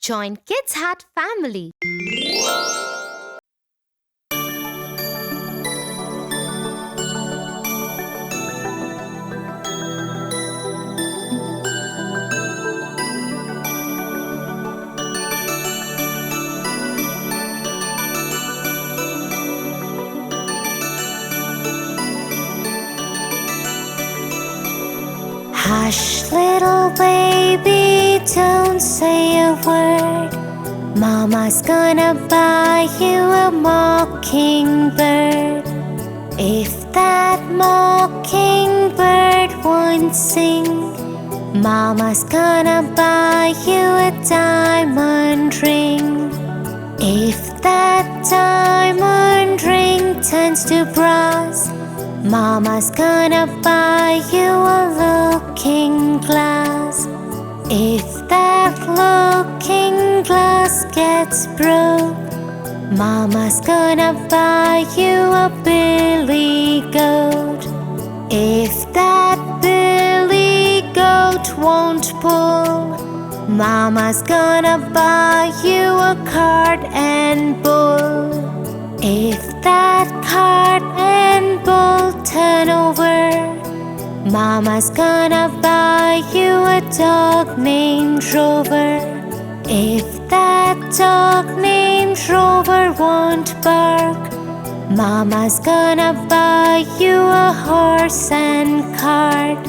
Join Kids Hat family. Hush, little baby, don't say a word. Mama's gonna buy you a mockingbird. If that mockingbird won't sing, Mama's gonna buy you a diamond ring. If that diamond ring turns to brass, Mama's gonna buy you a looking glass. If that looking glass gets broke, Mama's gonna buy you a billy goat. If that billy goat won't pull, Mama's gonna buy you a cart and bull. If that cart and bull turn over, Mama's gonna buy you a dog named Rover. If that dog named Rover won't bark, Mama's gonna buy you a horse and cart.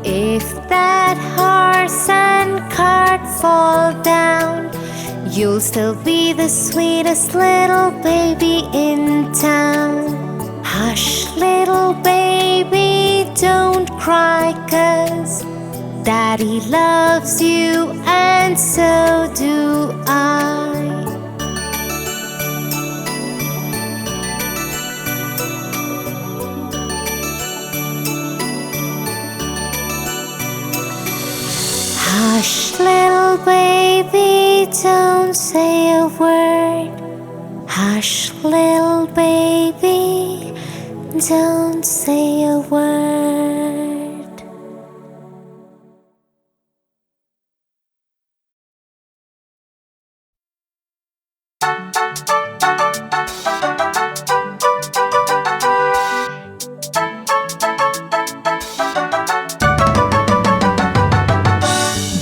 If that horse and cart fall down, you'll still be the sweetest little baby in town. Hush, little baby, don't cry, 'cause Daddy loves you and so do I. Hush, little baby, don't say a word. Hush, little baby, don't say a word.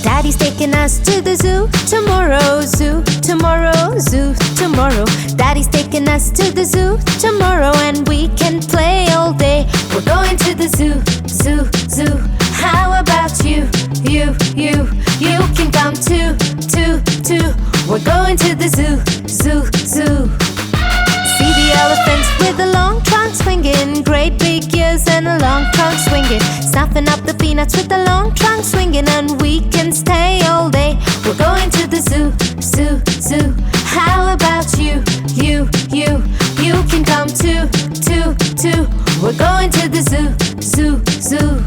Daddy's taking us to the zoo tomorrow, zoo, tomorrow, zoo, tomorrow. Daddy's taking us to the zoo tomorrow, and we can play all day. We're going to the zoo, zoo, zoo. How about you, you, you? You can come too, too, too. We're going to the zoo, zoo, zoo. See the elephants with the long trunk swinging, great big ears and a long trunk swinging, stuffing up the peanuts with the long trunk swinging, and we can stay all day. We're going to the zoo, zoo, zoo. How about you, you, you? You can come too, too, too. We're going to the zoo, zoo, zoo.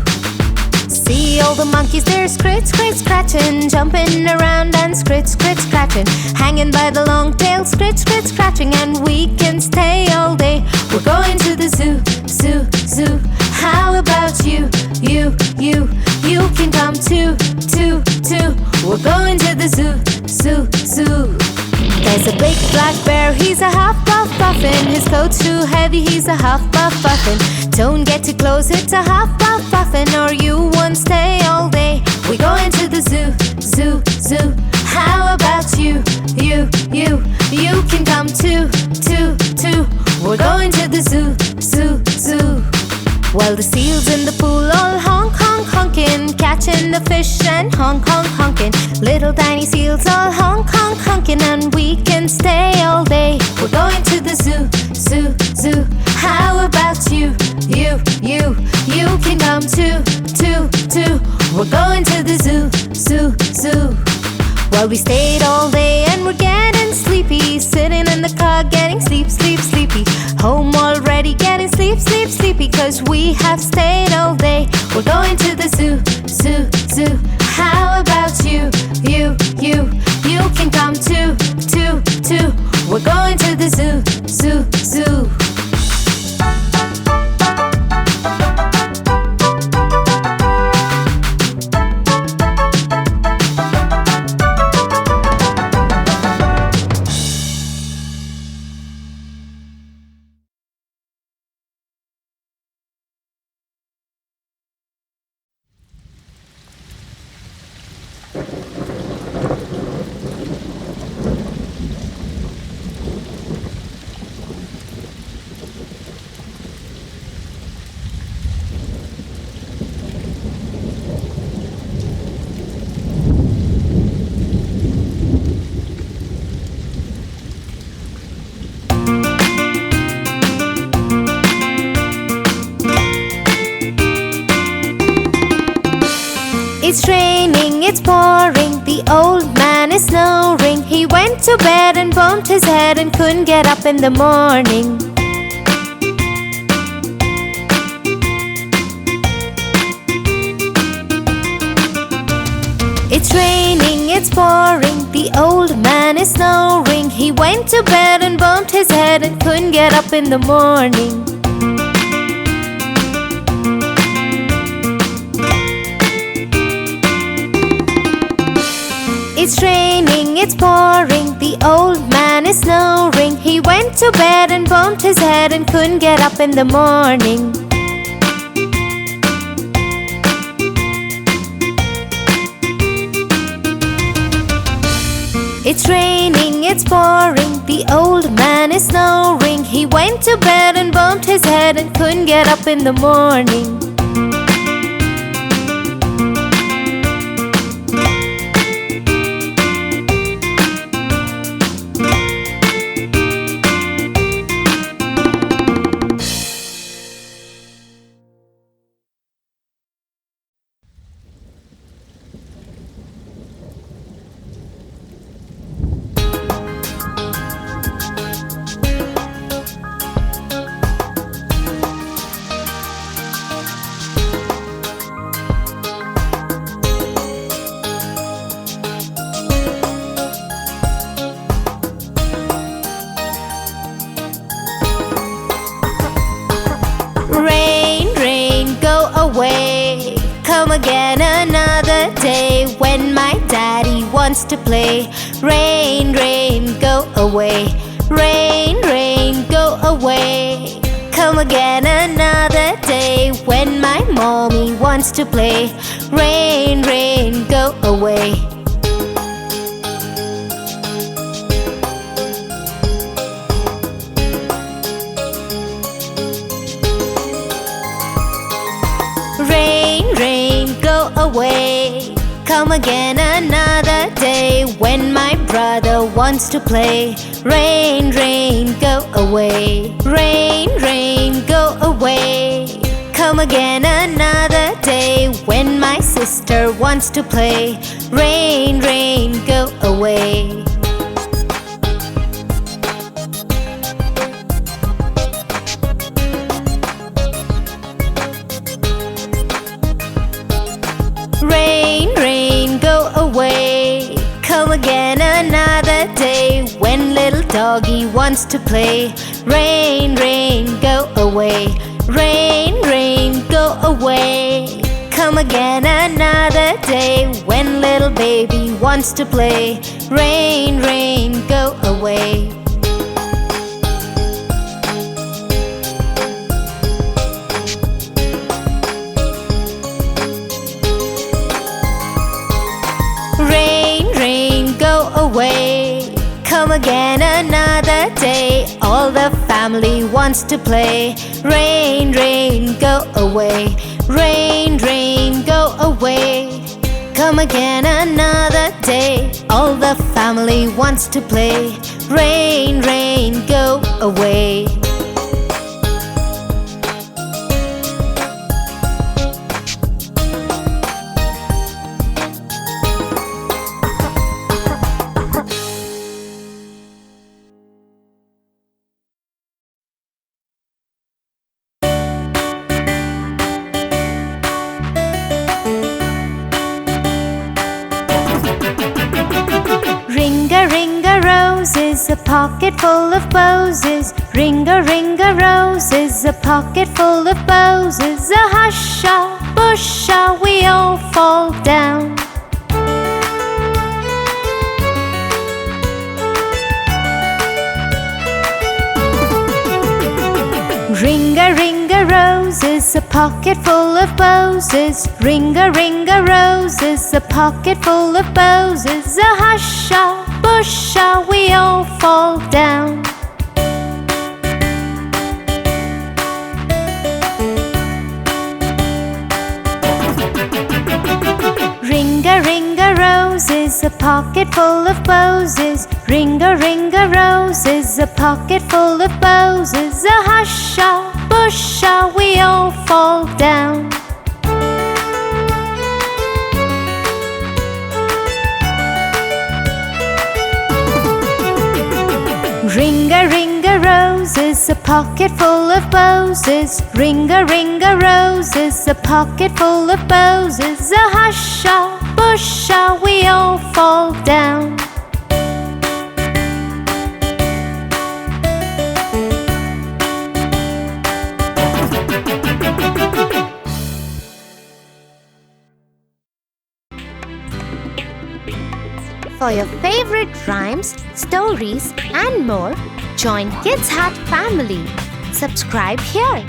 See all the monkeys, they're scritch, scritch, scratching, jumping around and scritch, scritch, scratching, hanging by the long tail, scritch, scritch, scratching, and we can stay all day. We're going to the zoo, zoo, zoo. How about you, you, you? You can come too, too, too. We're going to the zoo, zoo, zoo. There's a big black bear, he's a half puff puffin'. His coat's too heavy, he's a half puff puffin'. Don't get too close, it's a half puff puffin', or you won't stay all day. We're going to the zoo, zoo, zoo. How about you, you, you? You can come too, too, too. We're going to the zoo, zoo, zoo. Well, the seals in the pool all honk, honk, honking, catching the fish and honk, honk, honking. Little tiny seals all honk, honk, honking, and we can stay all day. We're going to the zoo, zoo, zoo. How about you, you, you? You can come too, too, too. We're going to the zoo, zoo, zoo. Well, we stayed all day and we're getting sleepy, sitting in the car getting sleep, sleep, sleepy. Home already getting sleep, sleep, sleepy, 'cause we have stayed all day. We're going to the zoo, zoo, zoo. How about you, you, you? You can come too, too, too. We're going to the zoo, zoo, zoo. it's pouring. The old man is snoring. He went to bed and bumped his head and couldn't get up in the morning. It's raining, it's pouring. The old man is snoring. He went to bed and bumped his head and couldn't get up in the morning. It's raining, it's pouring. The old man is snoring. He went to bed and bumped his head and couldn't get up in the morning. It's raining, it's pouring. The old man is snoring. He went to bed and bumped his head and couldn't get up in the morning. Come again another day when my daddy wants to play. Rain, rain, go away. Rain, rain, go away. Come again another day when my mommy wants to play. Rain, rain, go away. Away. Come again another day when my brother wants to play. Rain, rain, go away. Rain, rain, go away. Come again another day when my sister wants to play. Rain, rain, go away. Rain, rain, go away. Come again another day when little doggy wants to play. Rain, rain, go away. Rain, rain, go away. Come again another day when little baby wants to play. Rain, rain, go away. Away. Come again another day. All the family wants to play. Rain, rain, go away. Rain, rain, go away. Come again another day. All the family wants to play. Rain, rain, go away. Ringa, ringa, roses, a pocket full of posies. Ringa, ringa, roses, a pocket full of posies. A husha, busha, we all fall down. Ringa, ringa, roses, a pocket full of posies. Ringa, ringa, roses, a pocket full of posies. A husha, busha, we all fall down. Ringa, ringa, roses, a pocket full of posies. Ringa, ringa, roses, a pocket full of posies. A husha, busha, we all fall down. Ringa, ringa, roses, a pocket full of posies. Ringa, ringa, roses, a pocket full of posies. A hush-a, bush-a, we all fall down. For your favorite rhymes, stories, and more, join Kids Hut family. Subscribe here.